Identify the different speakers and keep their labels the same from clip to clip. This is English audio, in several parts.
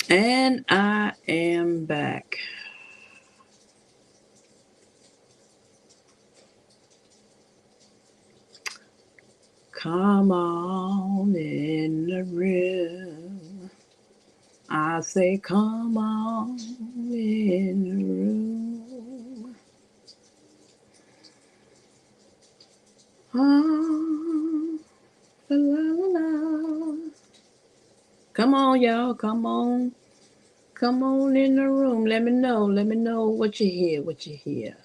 Speaker 1: And I am back. Come on in the room. I say, come on in the room. Ah, la, la, la. Come on, y'all. Come on. Come on in the room. Let me know. Let me know what you hear. What you hear.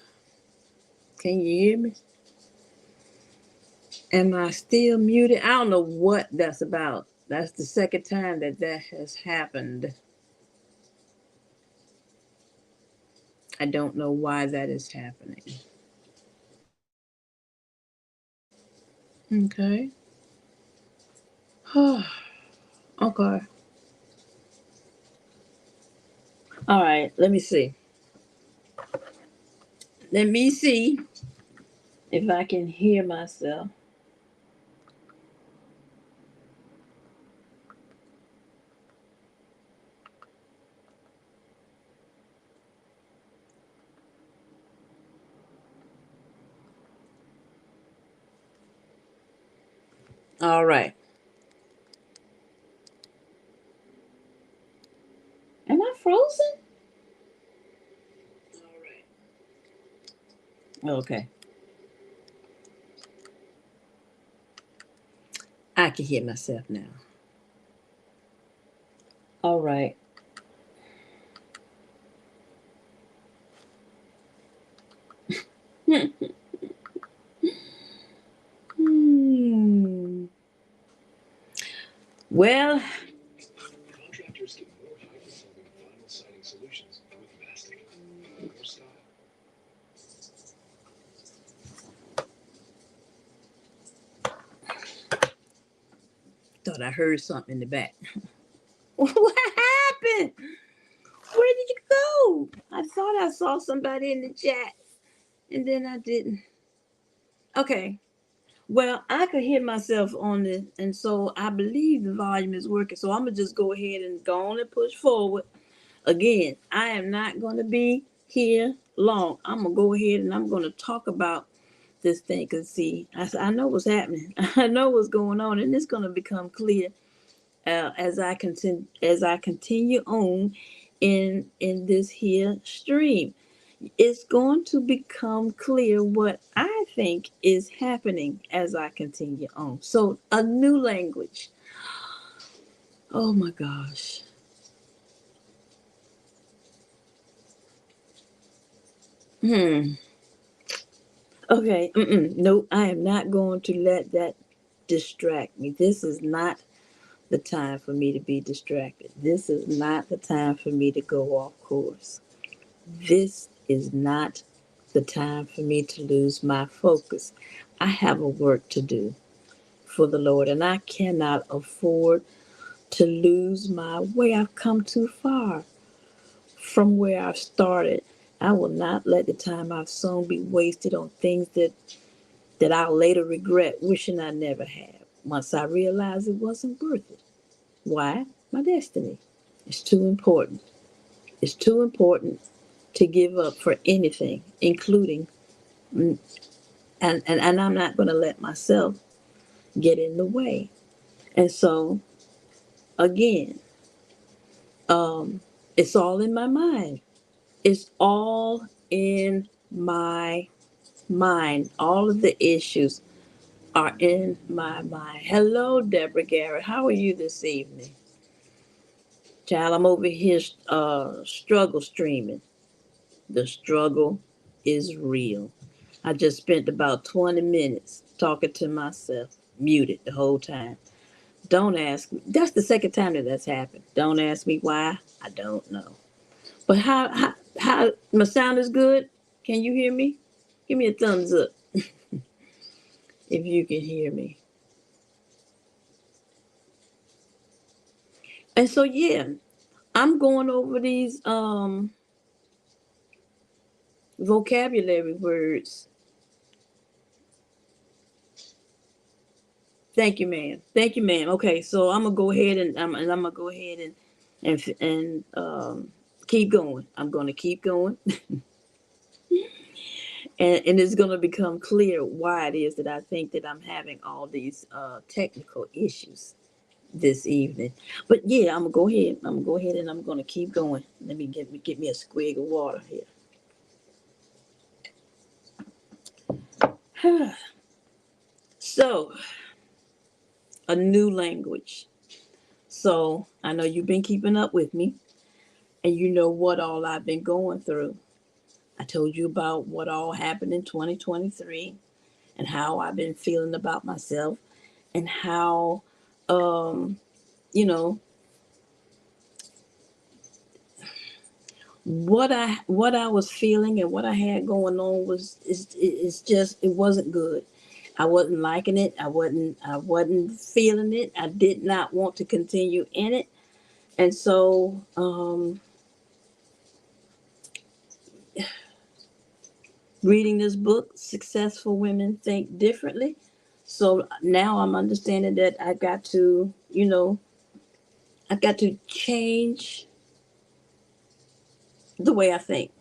Speaker 1: Can you hear me? Am I still muted? I don't know what that's about. That's the second time that that has happened. I don't know why that is happening. Okay. Okay. All right. Let me see. Let me see if I can hear myself. All right. Am I frozen? Okay. I can hear myself now. All right. Hmm. Well, thought I heard something in the back. What happened? Where did you go? I thought I saw somebody in the chat and then I didn't. Okay. Well, I could hear myself on this, and so I believe the volume is working. So I'm gonna just go ahead and go on and push forward. Again, I am not gonna be here long. I'm gonna go ahead and I'm gonna talk about this thing. Cause see, I know what's happening. I know what's going on, and it's gonna become clear as I continue on in this here stream. It's going to become clear what I think is happening as I continue on. So, a new language. Oh my gosh. Hmm. Okay. No, I am not going to let that distract me. This is not the time for me to be distracted. This is not the time for me to go off course. This is not the time for me to lose my focus. I have a work to do for the Lord, and I cannot afford to lose my way. I've come too far from where I've started. I will not let the time I've sown be wasted on things that I'll later regret wishing I never had once I realize it wasn't worth it. Why? My destiny. It's too important. It's too important to give up for anything, including, and I'm not going to let myself get in the way. And so, again, um, it's all in my mind. It's all in my mind. All of the issues are in my mind. Hello, Deborah Garrett. How are you this evening? Child, I'm over here struggle streaming. The struggle is real. I just spent about 20 minutes talking to myself, muted the whole time. Don't ask me. That's the second time that that's happened. Don't ask me why. I don't know. But how my sound is good? Can you hear me? Give me a thumbs up if you can hear me. And so yeah, I'm going over these vocabulary words. Thank you, ma'am. Thank you, ma'am. Okay, so I'm gonna go ahead and I'm gonna go ahead and keep going. I'm going to keep going, and it's going to become clear why it is that I think that I'm having all these technical issues this evening. But yeah, I'm gonna go ahead. I'm gonna go ahead and I'm gonna keep going. Let me get me a swig of water here. So, a new language. So I know you've been keeping up with me, and you know what all I've been going through. I told you about what all happened in 2023 and how I've been feeling about myself and how, um, you know, what I was feeling and what I had going on was it's just it wasn't good. I wasn't liking it. I wasn't feeling it. I did not want to continue in it. And so reading this book, Successful Women Think Differently. So now I'm understanding that I got to change the way I think.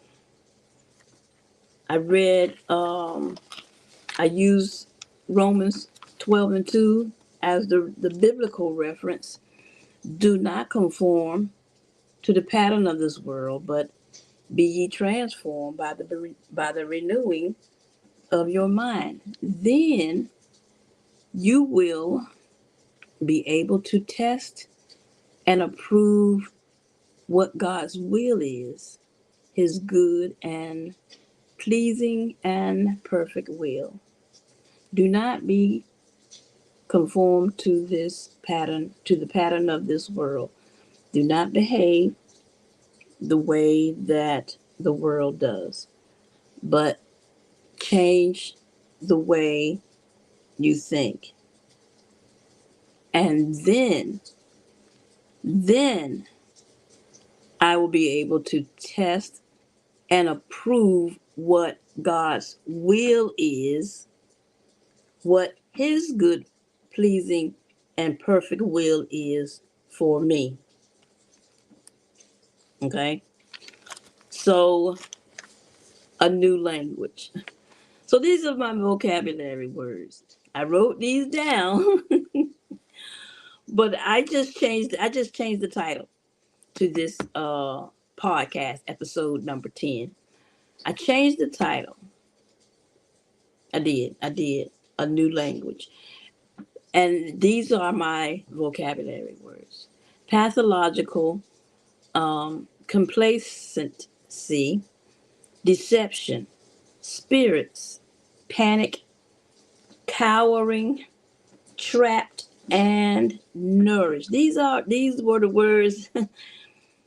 Speaker 1: I read I use Romans 12:2 as the biblical reference. Do not conform to the pattern of this world, but be ye transformed by the renewing of your mind. Then you will be able to test and approve what God's will is, his good and pleasing and perfect will. Do not be conformed to this pattern, to the pattern of this world. Do not behave the way that the world does, but change the way you think. And then I will be able to test and approve what God's will is, what his good, pleasing, and perfect will is for me. Okay? So, a new language. So, these are my vocabulary words. I wrote these down, but I just changed the title to this podcast, episode number 10. I changed the title. I did. A new language. And these are my vocabulary words: pathological, complacency, deception, spirits, panic, cowering, trapped, and nourished. These were the words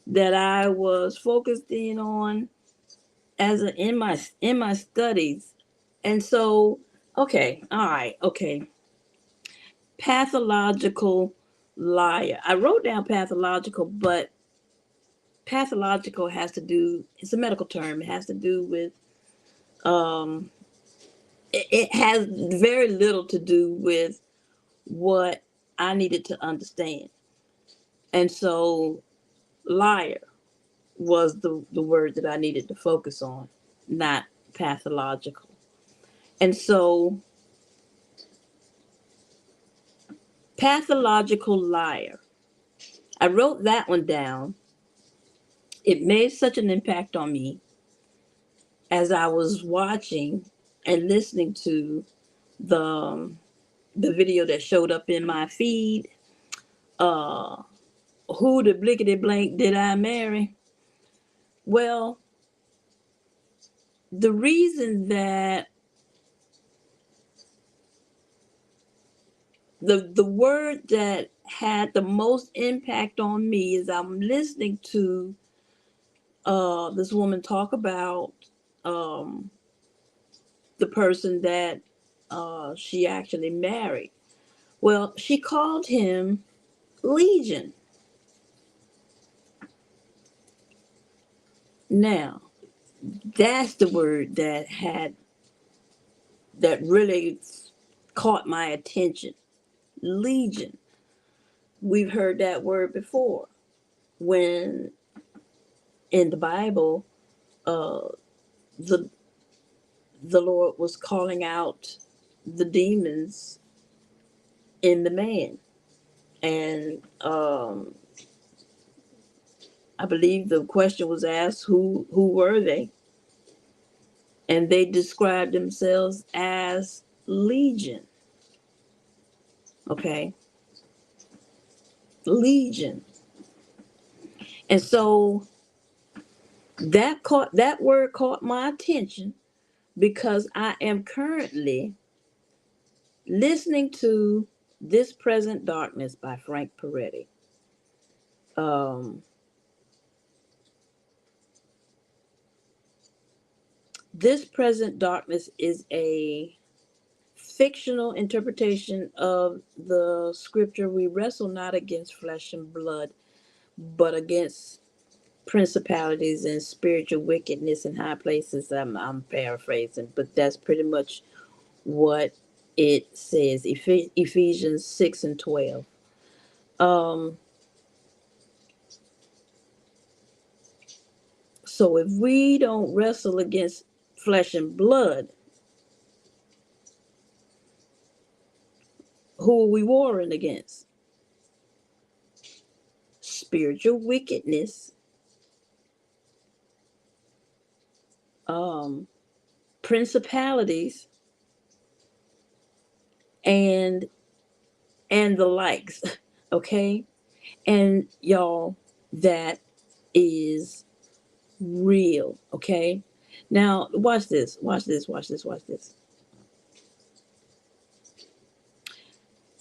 Speaker 1: that I was focused in on in my studies. And so, okay, all right, okay. Pathological liar. I wrote down pathological, but pathological has to do, it's a medical term. It has to do with, um, it has very little to do with what I needed to understand. And so, liar was the word that I needed to focus on, not pathological. And so, pathological liar. I wrote that one down. It made such an impact on me as I was watching and listening to the the video that showed up in my feed. Uh, who the blickety blank did I marry? Well, the reason that the word that had the most impact on me is I'm listening to this woman talk about um, the person that she actually married. Well, she called him Legion. Now, that's the word that really caught my attention. Legion. We've heard that word before. when in the Bible, uh, the the Lord was calling out the demons in the man, and I believe the question was asked, who were they? And they described themselves as legion. Okay, legion. And so that word caught my attention because I am currently listening to This Present Darkness by Frank Peretti. Um, this Present Darkness is a fictional interpretation of the scripture, we wrestle not against flesh and blood, but against principalities and spiritual wickedness in high places. I'm paraphrasing, but that's pretty much what it says. Ephesians 6 and 12. Um, so if we don't wrestle against flesh and blood, who are we warring against? Spiritual wickedness, um, principalities, and the likes. Okay, and y'all, that is real. Okay, now watch this. Watch this. Watch this. Watch this.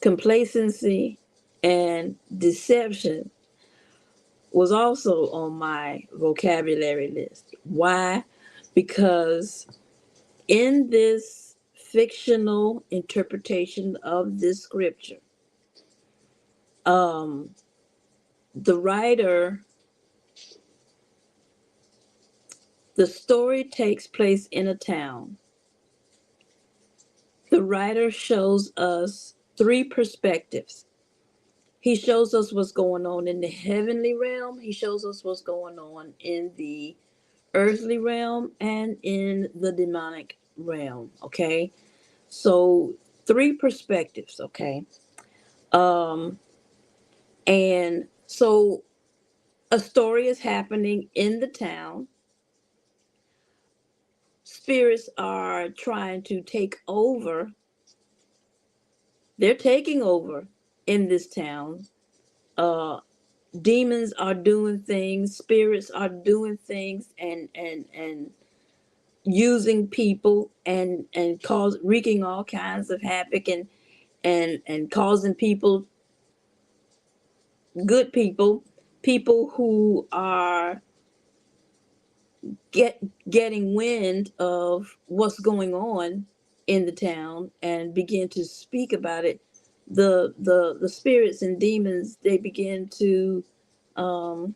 Speaker 1: Complacency and deception was also on my vocabulary list. Why? Because in this fictional interpretation of this scripture, um, the writer, the story takes place in a town. The writer shows us three perspectives. He shows us what's going on in the heavenly realm, he shows us what's going on in the earthly realm, and in the demonic realm. Okay, so three perspectives. Okay, um and so a story is happening in the town. Spirits are trying to take over. They're taking over in this town. uh Demons are doing things, spirits are doing things, and using people, and cause wreaking all kinds of havoc, and causing people, good people, people who are get getting wind of what's going on in the town and begin to speak about it. The spirits and demons, they begin to um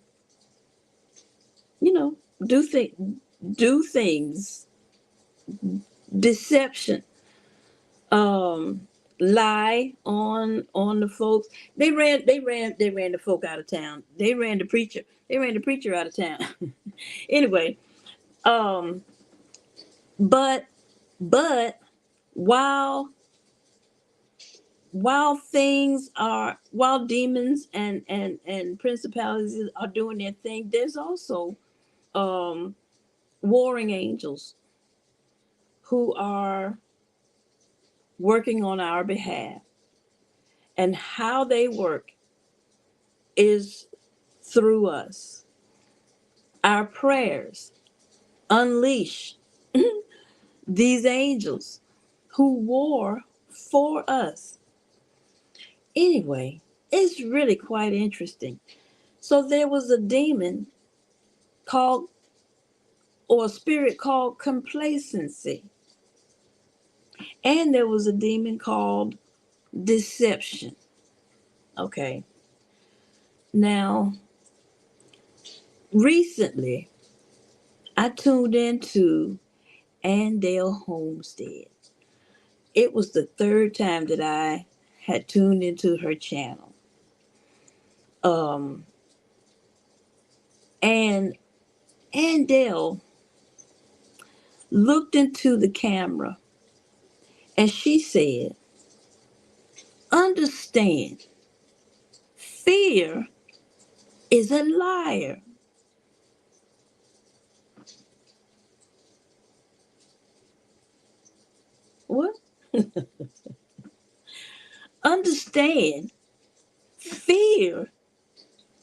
Speaker 1: you know do things, deception, lie on the folks. They ran the folk out of town. They ran the preacher out of town. Anyway, um but but while while demons and principalities are doing their thing, there's also um warring angels who are working on our behalf. And how they work is through us. Our prayers unleash these angels who war for us. Anyway, it's really quite interesting. So there was a demon called, or a spirit called, complacency. And there was a demon called deception. Okay. Now, recently, I tuned into Andale Homestead. It was the third time that I had tuned into her channel. Um, And Andell looked into the camera and she said, understand, fear is a liar. What? Understand, fear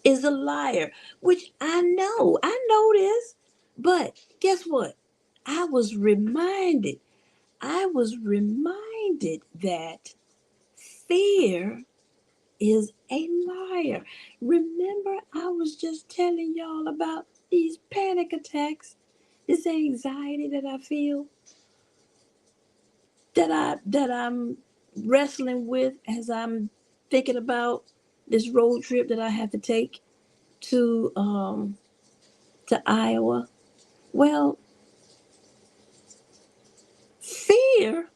Speaker 1: is a liar, which I know this, but guess what? I was reminded, I was reminded that fear is a liar. Remember, I was just telling y'all about these panic attacks, this anxiety that I feel, that I'm wrestling with as I'm thinking about this road trip that I have to take to Iowa. Well, fear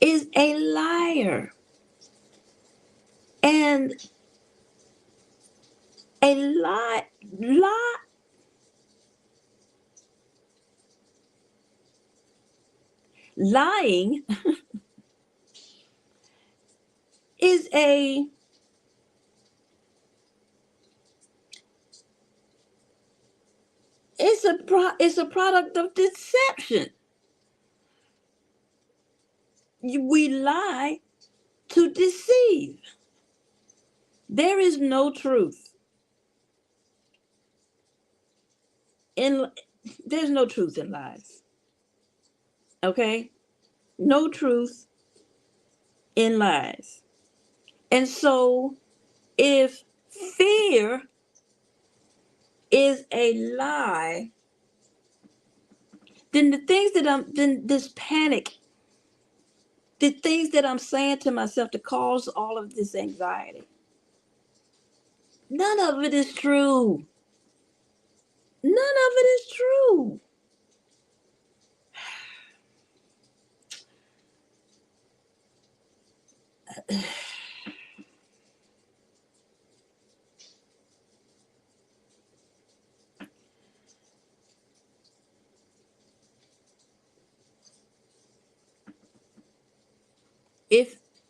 Speaker 1: is a liar, and a lie, lying is a it's a product of deception. We lie to deceive. There is no truth in there's no truth in lies. Okay? No truth in lies. And so if fear is a lie, then this panic, the things that I'm saying to myself to cause all of this anxiety, none of it is true. None of it is true.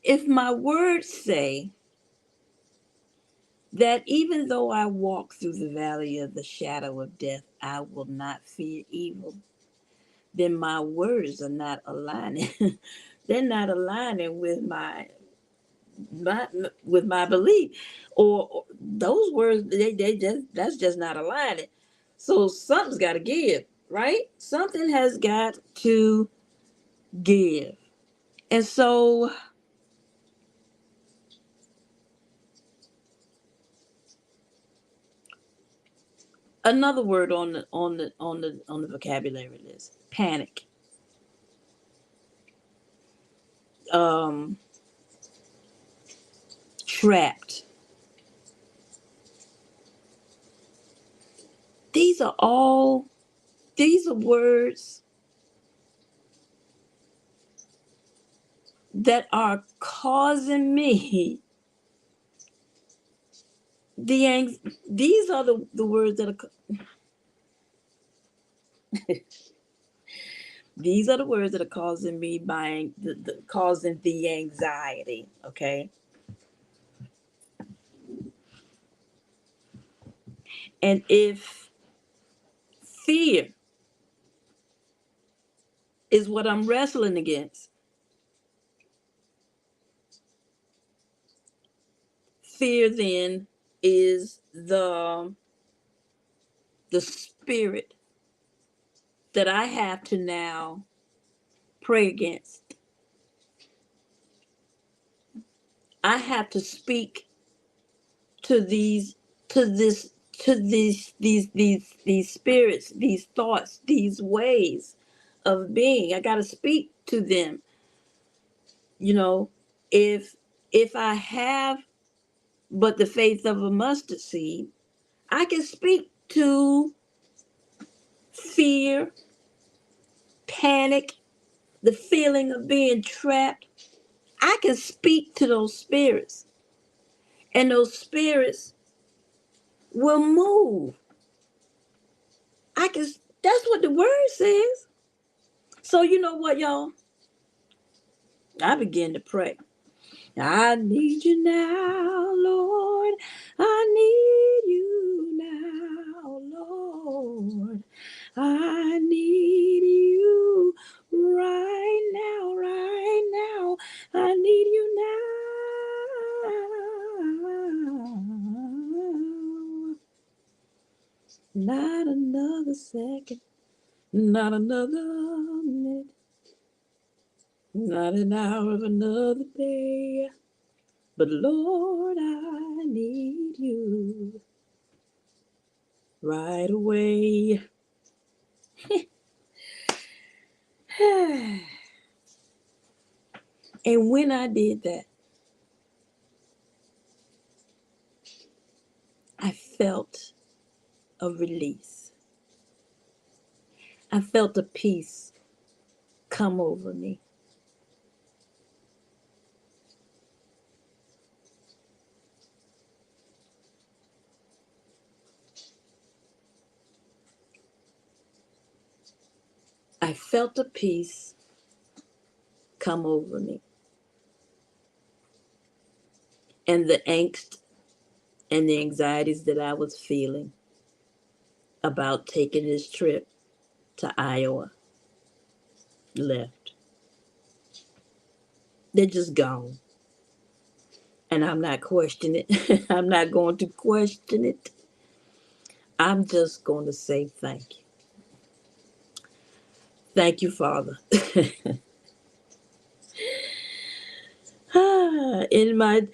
Speaker 1: If my words say that even though I walk through the valley of the shadow of death, I will not fear evil, then my words are not aligning. They're not aligning with my with my belief, or those words they just that's just not aligning. So something's got to give, right? Something has got to give. And so another word on the vocabulary list: panic, um, trapped. These are all these are words that are causing me these are the words that are these are the words that are causing me causing the anxiety. Okay. And if fear is what I'm wrestling against, fear then is the spirit that I have to now pray against. I have to speak to these to this to these spirits, these thoughts, these ways of being. I got to speak to them. You know, if I have but the faith of a mustard seed, I can speak to fear, panic, the feeling of being trapped. I can speak to those spirits, and those spirits will move. I can. That's what the word says. So you know what, y'all? I began to pray. I need you now, Lord. I need you now, Lord. I need you right now, right now. I need you now. Not another second, not another minute, not an hour of another day. But Lord, I need you right away. And when I did that, I felt a release. I felt a peace come over me. I felt a peace come over me. And the angst and the anxieties that I was feeling about taking this trip to Iowa left. They're just gone. And I'm not questioning it. I'm not going to question it. I'm just going to say thank you. Thank you, Father. In my,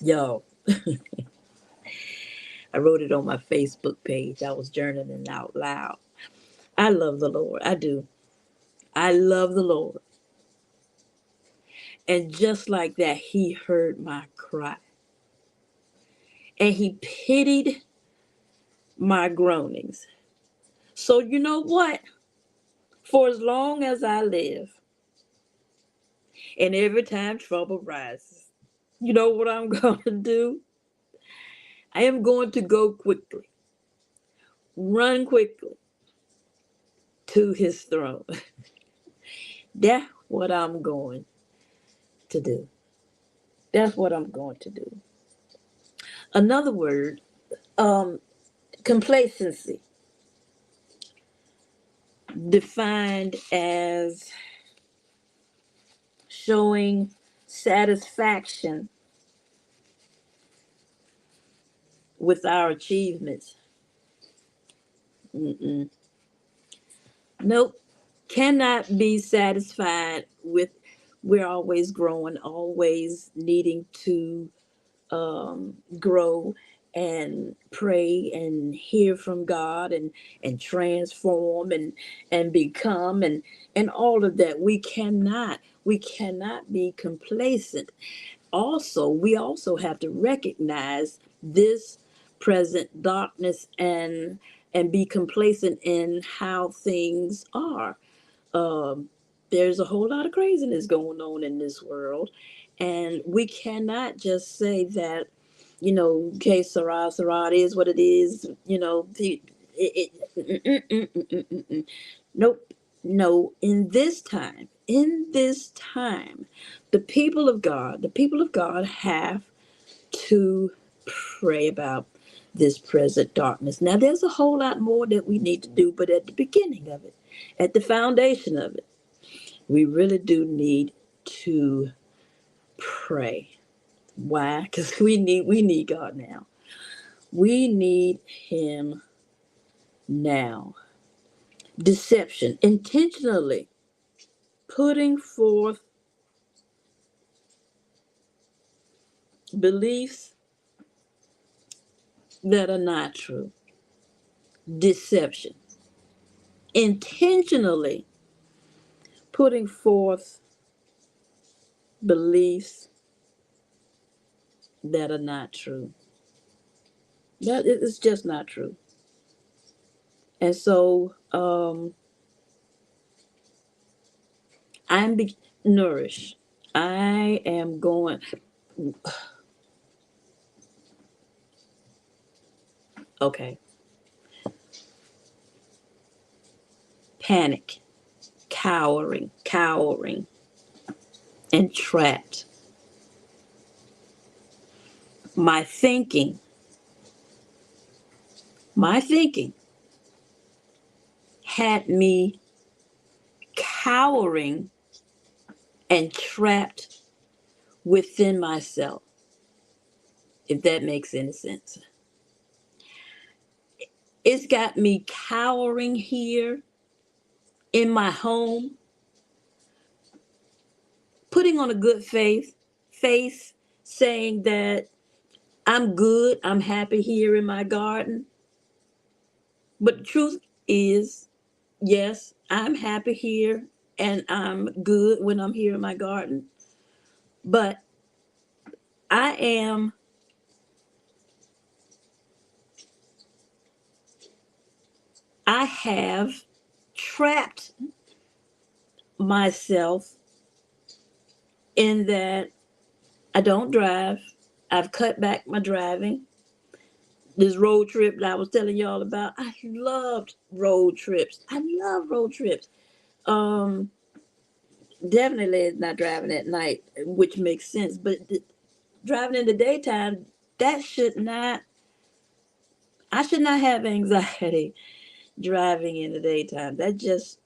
Speaker 1: yo, I wrote it on my Facebook page. I was journaling out loud. I love the Lord. I do. I love the Lord. And just like that, He heard my cry. And He pitied my groanings. So, you know what? For as long as I live, and every time trouble rises, you know what I'm going to do? I am going to go quickly, run quickly to His throne. That's what I'm going to do. That's what I'm going to do. Another word, um, complacency, defined as showing satisfaction with our achievements. Mm-mm. Nope. Cannot be satisfied with, we're always growing, always needing to grow and pray and hear from God and transform and become and all of that. We cannot be complacent. Also, we also have to recognize this present darkness and be complacent in how things are. um, there's a whole lot of craziness going on in this world, and we cannot just say that, okay, Sarah, it is what it is. Nope, no. In this time, the people of God have to pray about this present darkness. Now, there's a whole lot more that we need to do, but at the beginning of it, at the foundation of it, we really do need to pray. Why? Because we need God now. We need Him now. Deception, intentionally putting forth beliefs that are not true. Deception, intentionally putting forth beliefs that are not true. That it's just not true. And so I'm nourished. I am going. Okay. Panic, cowering, and trapped. My thinking, my thinking had me cowering and trapped within myself, if that makes any sense. It's got me cowering here in my home, putting on a good face, saying that I'm good, I'm happy here in my garden. But the truth is, yes, I'm happy here and I'm good when I'm here in my garden. But I am, I have trapped myself in that I don't drive. I've cut back my driving. This road trip that I was telling y'all about, I loved road trips. I love road trips. Um, Definitely not driving at night, which makes sense. But driving in the daytime, that should not. I should not have anxiety driving in the daytime. That just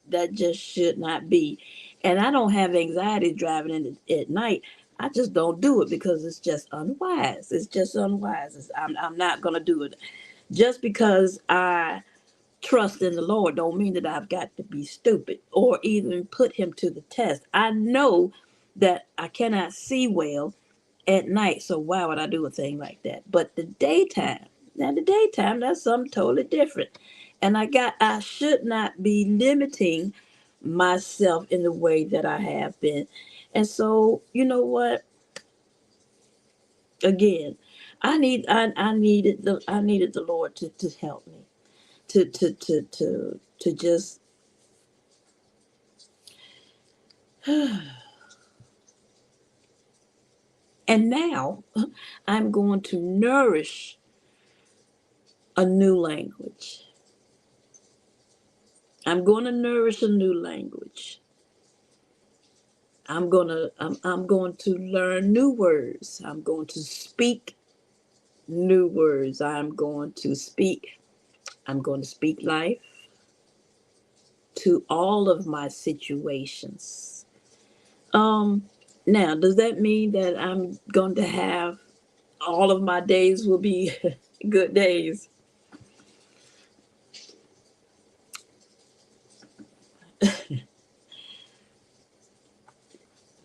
Speaker 1: should not be. And I don't have anxiety driving at night. I just don't do it because it's just unwise. It's just unwise. I'm not gonna do it just because I trust in the Lord. Don't mean that I've got to be stupid or even put Him to the test. I know that I cannot see well at night, so why would I do a thing like that? But the daytime, that's something totally different. And I should not be limiting myself in the way that I have been. And so, you know what? Again, I needed the Lord to help me to just and now I'm going to nourish a new language. I'm going to nourish a new language. I'm going to learn new words. I'm going to speak new words. I'm going to speak life to all of my situations. Um Now, does that mean that I'm going to have all of my days will be good days?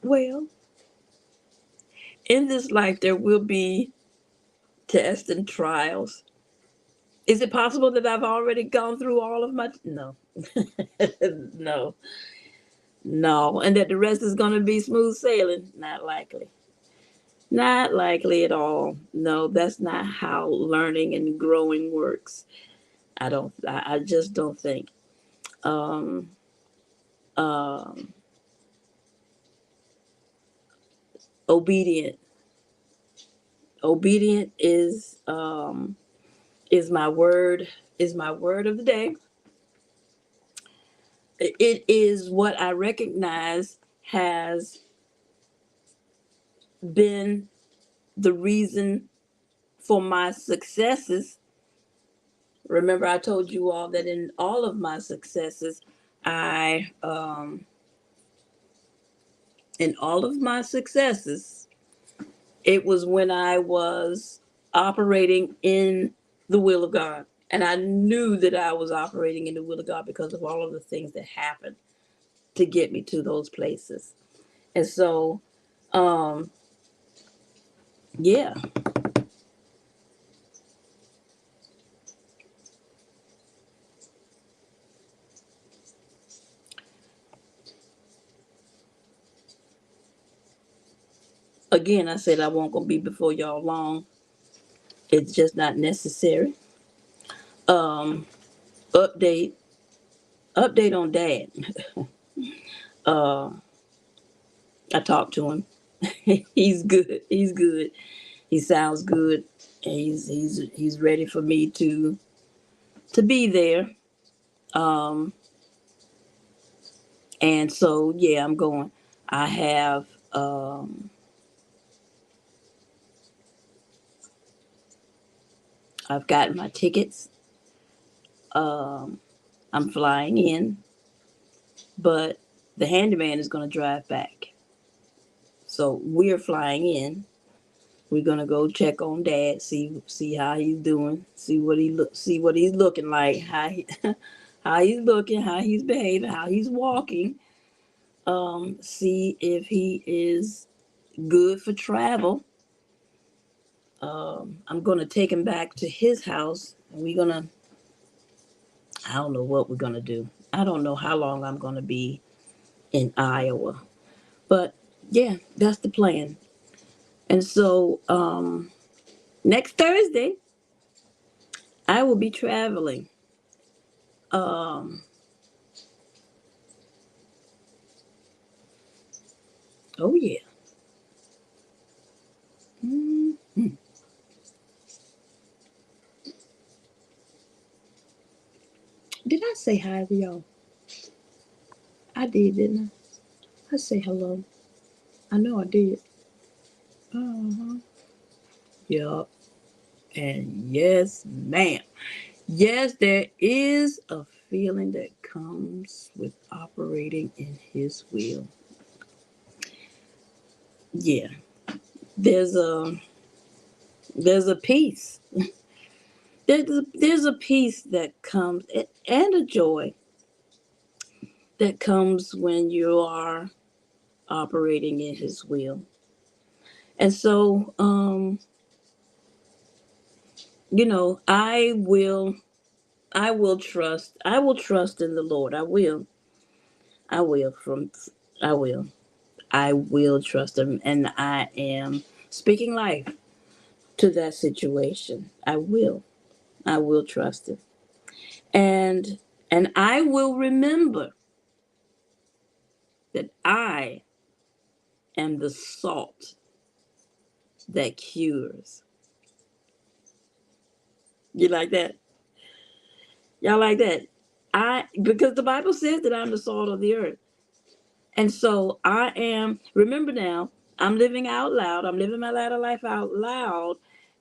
Speaker 1: Well, in this life there will be tests and trials. Is it possible that I've already gone through all of my no. No. No, and that the rest is going to be smooth sailing? Not likely. Not likely at all. No, that's not how learning and growing works. I just don't think. Um, um, Obedient. Obedient is my word, is my word of the day. It is what I recognize has been the reason for my successes. Remember, I told you all that in all of my successes, I, in all of my successes, it was when I was operating in the will of God. And I knew that I was operating in the will of God because of all of the things that happened to get me to those places. And so, um, yeah, again, I said I won't gonna be before y'all long. It's just not necessary. Um, update, update on Dad. Uh, I talked to him. He's good. He's good. He sounds good. He's ready for me to be there. Um, and so yeah, I'm going. I have I've gotten my tickets. Um, I'm flying in, but the handyman is going to drive back. So we're flying in. We're gonna go check on Dad, see how he's doing, see what he's looking like, how he's looking, how he's behaving, how he's walking. See if he is good for travel. I'm gonna take him back to his house, and we're gonna. I don't know what we're gonna do. I don't know how long I'm gonna be in Iowa, but yeah, that's the plan. And so next Thursday, I will be traveling. Um, oh yeah. Mhm. Did I say hi to y'all? I did, didn't I? I say hello. I know I did. Uh-huh. Yup. And yes, ma'am. Yes, there is a feeling that comes with operating in His will. Yeah, there's a there's a peace. There's a peace that comes and a joy that comes when you are operating in His will. And so, I will trust in the Lord. I will from I will. I will trust him, and I am speaking life to that situation. I will trust him. And I will remember that I am the salt that cures. You like that? Y'all like that? I Because the Bible says that I'm the salt of the earth. And so I am, remember now, I'm living out loud. I'm living my latter life out loud.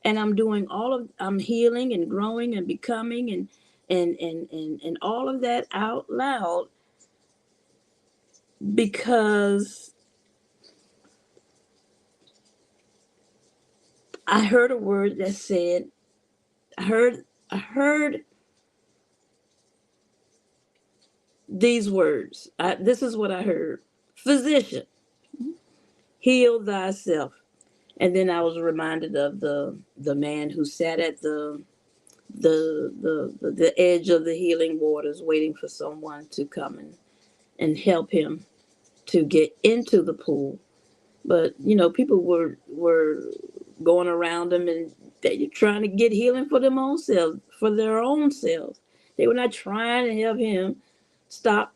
Speaker 1: And I'm healing and growing and becoming and all of that out loud because I heard a word that said, I heard these words. This is what I heard. Physician, heal thyself. And then I was reminded of the man who sat at the edge of the healing waters waiting for someone to come and help him to get into the pool. But people were going around him and they were trying to get healing for them own selves, for their own selves. They were not trying to help him stop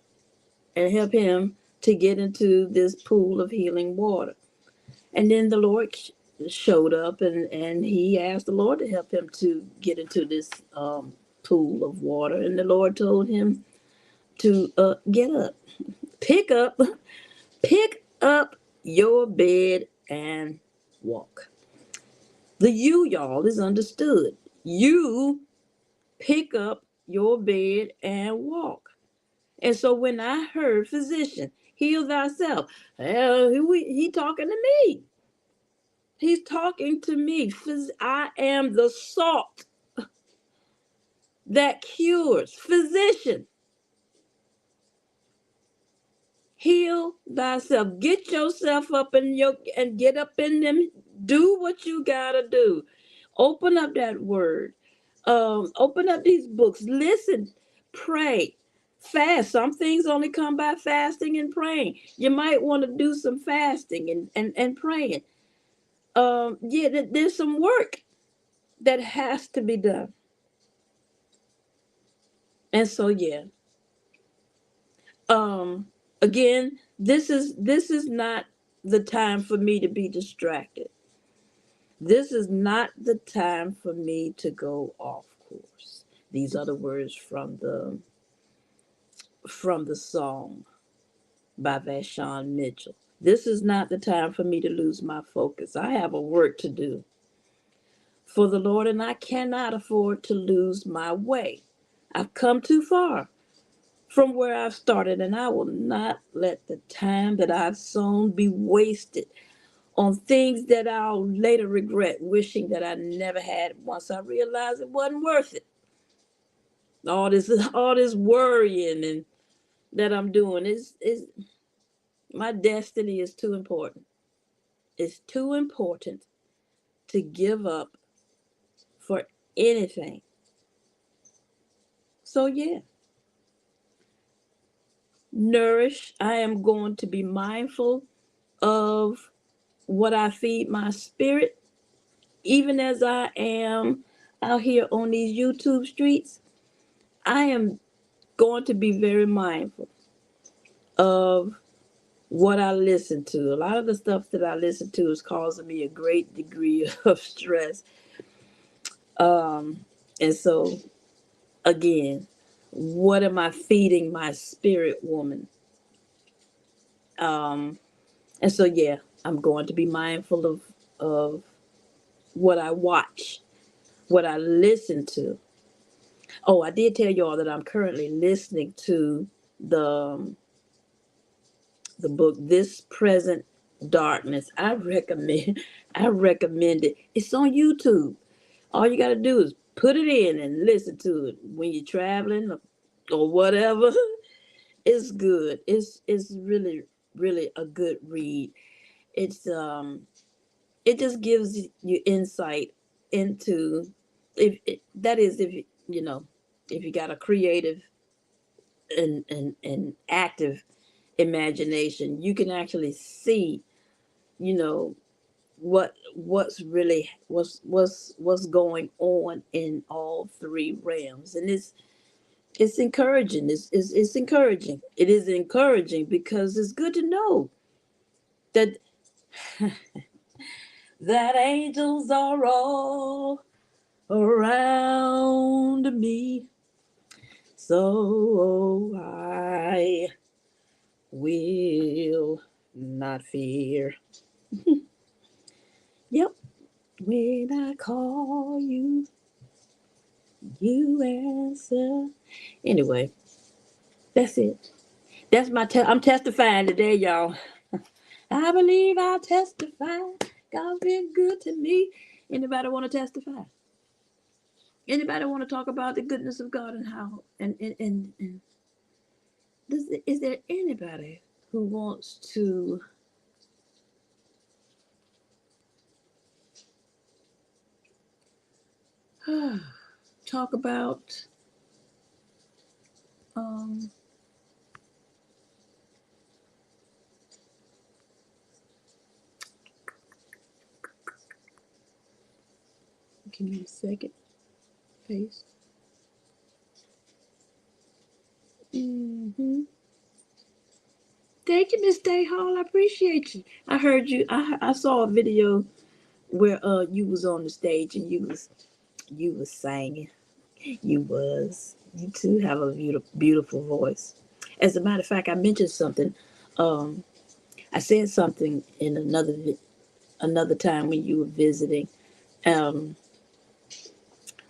Speaker 1: and help him to get into this pool of healing water. And then the Lord showed up, and he asked the Lord to help him to get into this pool of water. And the Lord told him to get up, pick up, pick up your bed and walk. The you, y'all, is understood. You pick up your bed and walk. And so when I heard physician, heal thyself, he talking to me. He's talking to me. I am the salt that cures. Physician, heal thyself. Get yourself up and get up in them. Do what you gotta do. Open up that word. Open up these books. Listen, pray, fast. Some things only come by fasting and praying. You might want to do some fasting and praying. Yeah, there's some work that has to be done. And so yeah, um again, this is not the time for me to be distracted. This is not the time for me to go off course. These are the words from the song by Vashon Mitchell. This is not the time for me to lose my focus. I have a work to do for the Lord, and I cannot afford to lose my way. I've come too far from where I've started, and I will not let the time that I've sown be wasted on things that I'll later regret, wishing that I never had once I realized it wasn't worth it. All this worrying and that I'm doing is my destiny is too important. It's too important to give up for anything. So yeah, nourish. I am going to be mindful of what I feed my spirit, even as I am out here on these YouTube streets. I am going to be very mindful of what I listen to. A lot of the stuff that I listen to is causing me a great degree of stress. And so, again, what am I feeding my spirit woman? Um, and so, yeah, I'm going to be mindful of what I watch, what I listen to. Oh, I did tell y'all that I'm currently listening to the the book This Present Darkness. I recommend it. It's on YouTube. All you got to do is put it in and listen to it when you're traveling or whatever. It's good. It's really really a good read. It's it just gives you insight into if that is if you know if you got a creative and active imagination, you can actually see, you know, what's going on in all three realms. And it's encouraging. It's encouraging. It is encouraging because it's good to know that that angels are all around me. So I will not fear. Yep. When I call you, you answer. Anyway, that's it. That's I'm testifying today, y'all. I believe I'll testify. God's been good to me. Anybody want to testify? Anybody want to talk about the goodness of God and how and is there anybody who wants to talk about um give me a second, paste. Mm-hmm. Thank you, Miss Day Hall. I appreciate you. I heard you. I saw a video where you was on the stage and you was singing. You too have a beautiful voice. As a matter of fact, I mentioned something. Um, I said something in another time when you were visiting. Um,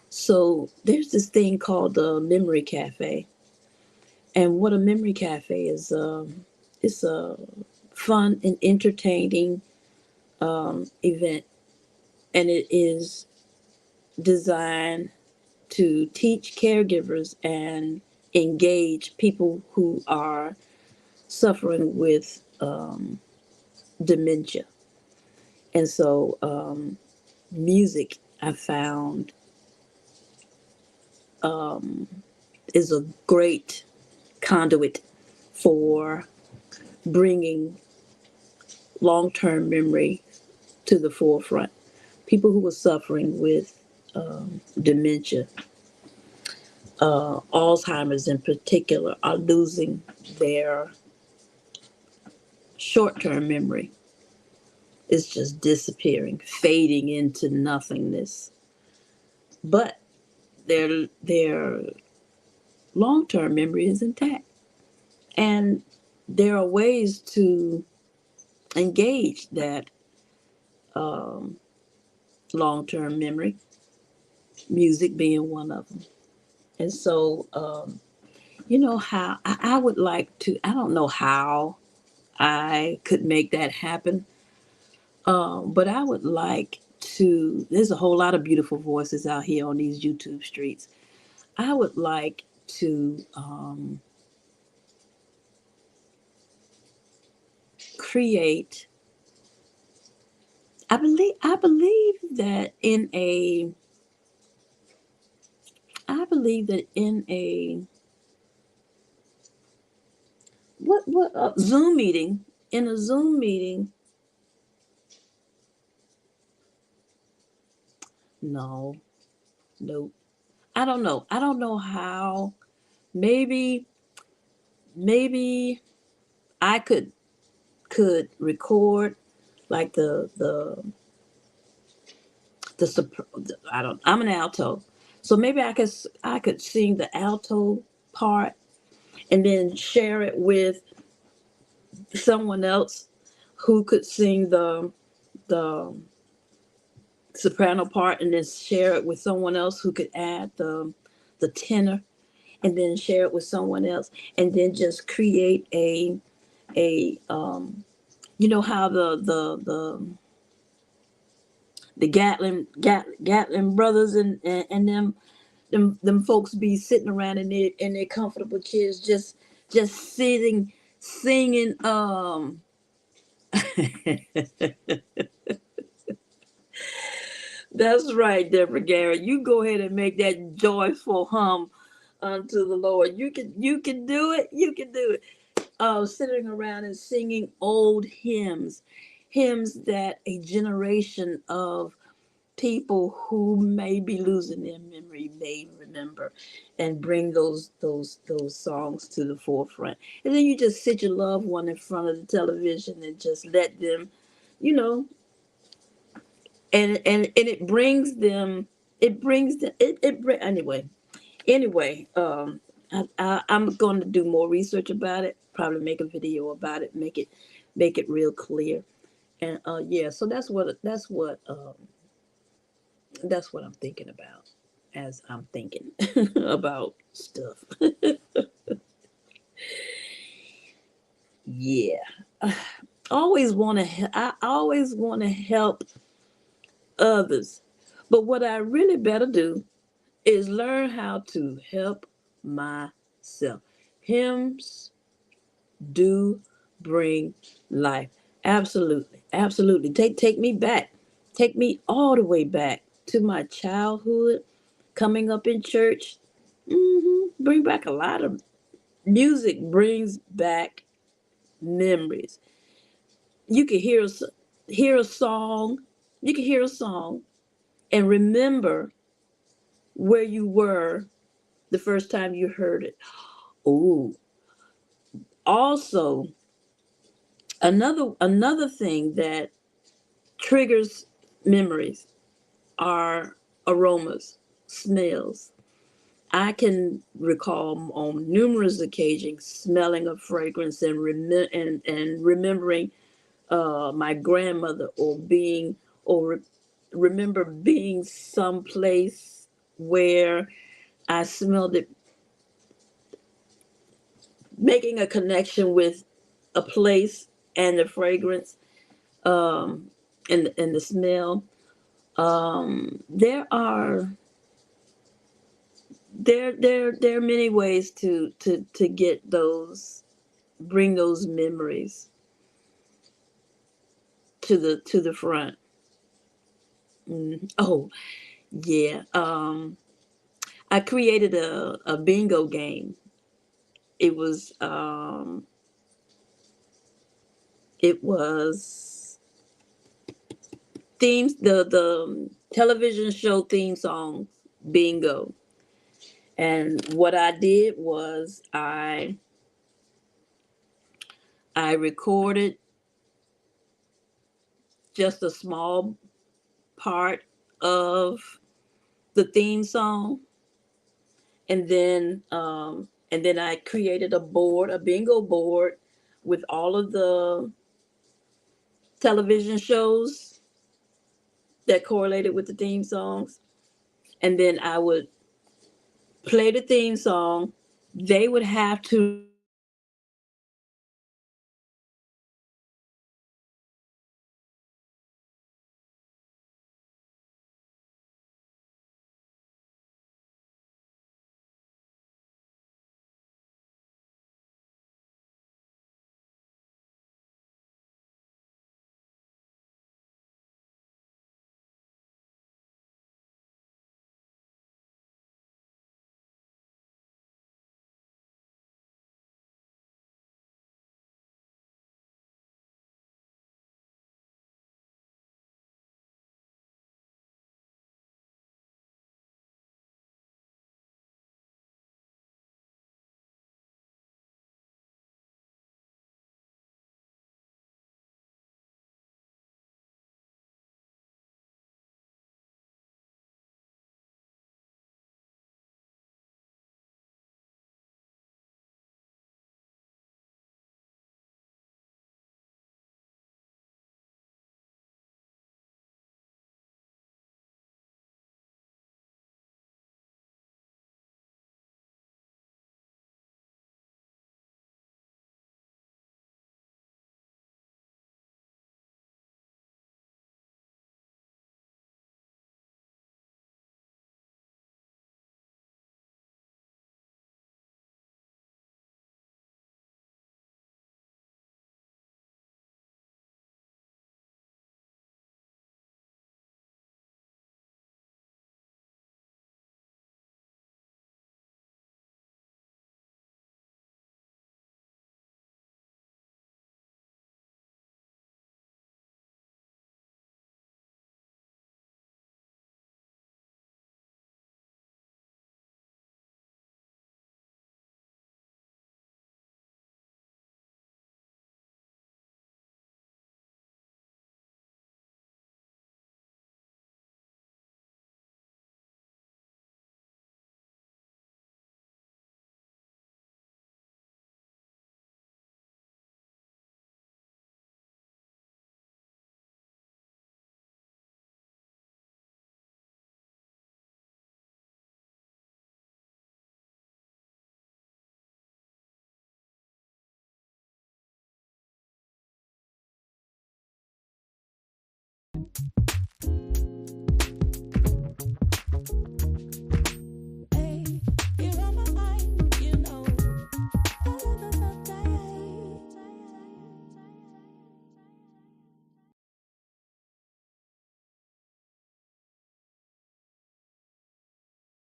Speaker 1: so there's this thing called the Memory Cafe, and what a Memory Cafe is, it's a fun and entertaining event, and it is designed to teach caregivers and engage people who are suffering with dementia. And so, music I found is a great conduit for bringing long term memory to the forefront. People who are suffering with dementia, Alzheimer's in particular, are losing their short term memory, It's just disappearing, fading into nothingness. But their long-term memory is intact. And there are ways to engage that um, long-term memory, music being one of them. And so, how I would like to, I don't know how I could make that happen, but I would like to, there's a whole lot of beautiful voices out here on these YouTube streets. I would like to create, I believe that in a, I believe that in a, what Zoom meeting, in a Zoom meeting, no, no, I don't know how. Maybe, maybe I could record like I don't, I'm an alto, so maybe I could sing the alto part and then share it with someone else who could sing the soprano part, and then share it with someone else who could add the tenor, and then share it with someone else, and then just create a you know how the Gatlin brothers and them folks be sitting around in their comfortable chairs, just sitting, singing. That's right, Deborah Garrett. You go ahead and make that joyful hum unto the Lord. You can do it. You can do it. Sitting around and singing old hymns, hymns that a generation of people who may be losing their memory may remember, and bring those songs to the forefront. And then you just sit your loved one in front of the television and just let them, you know, and it brings them, anyway. Anyway, I'm going to do more research about it, probably make a video about it, make it real clear. And yeah, so that's what I'm thinking about as I'm thinking about stuff. Yeah. I always want to help others. But what I really better do is learn how to help myself. Hymns do bring life. Absolutely. Absolutely. Take me back. Take me all the way back to my childhood, coming up in church. Bring back a lot of music, brings back memories. You can hear a song, you can hear a song and remember where you were the first time you heard it. Oh, also another thing that triggers memories are aromas, smells. I can recall on numerous occasions smelling a fragrance and remembering my grandmother, or remember being someplace where I smelled it, making a connection with a place and the fragrance, um, and the smell. There are many ways to get those, bring those memories to the front. Oh yeah, I created a bingo game. It was it was themes, the television show theme song bingo. And what I did was I recorded just a small part of the theme song, and then I created a board, a bingo board, with all of the television shows that correlated with the theme songs, and then I would play the theme song. They would have to